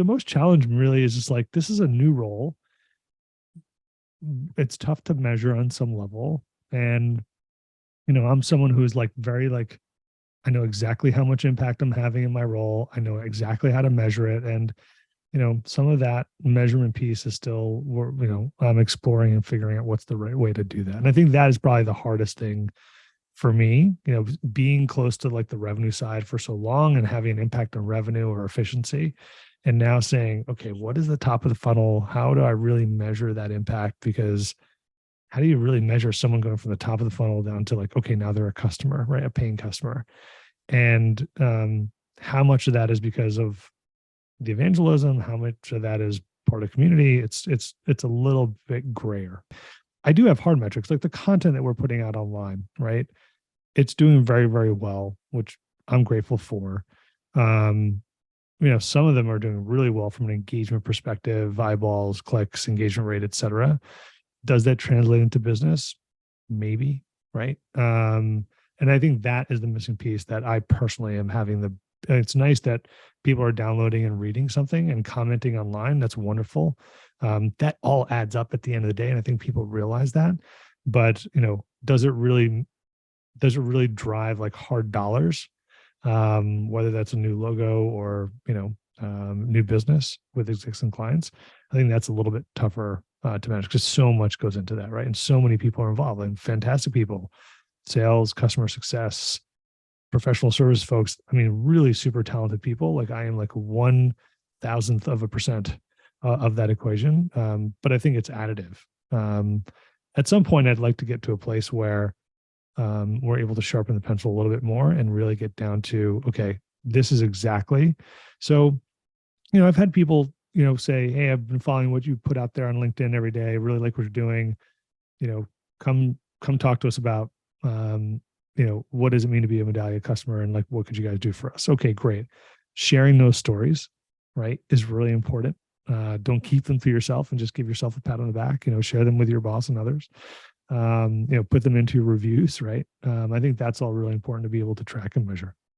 the most challenging really is just like, this is a new role. It's tough to measure on some level. And, I'm someone who's like very like, I know exactly how much impact I'm having in my role. I know exactly how to measure it. And, some of that measurement piece is still, I'm exploring and figuring out what's the right way to do that. And I think that is probably the hardest thing for me, being close to like the revenue side for so long and having an impact on revenue or efficiency. And now saying, okay, what is the top of the funnel? How do I really measure that impact? Because how do you really measure someone going from the top of the funnel down to like, okay, now they're a customer, right? A paying customer. And how much of that is because of the evangelism? How much of that is part of community? It's a little bit grayer. I do have hard metrics, like the content that we're putting out online, right? It's doing very, very well, which I'm grateful for. Some of them are doing really well from an engagement perspective, eyeballs, clicks, engagement rate, et cetera. Does that translate into business? Maybe, right? And I think that is the missing piece that I personally am having it's nice that people are downloading and reading something and commenting online. That's wonderful. That all adds up at the end of the day. And I think people realize that, but does it really drive like hard dollars? Whether that's a new logo or, new business with existing clients. I think that's a little bit tougher to manage because so much goes into that, right? And so many people are involved, and fantastic people, sales, customer success, professional service folks. I mean, really super talented people. Like I am like 1/1000% of that equation. But I think it's additive. At some point, I'd like to get to a place where we're able to sharpen the pencil a little bit more and really get down to, okay, this is exactly. So, I've had people, say, hey, I've been following what you put out there on LinkedIn every day. I really like what you're doing. Come talk to us about, what does it mean to be a Medallia customer and like, what could you guys do for us? Okay, great. Sharing those stories, right, is really important. Don't keep them to yourself and just give yourself a pat on the back, share them with your boss and others. Put them into reviews, right? I think that's all really important to be able to track and measure.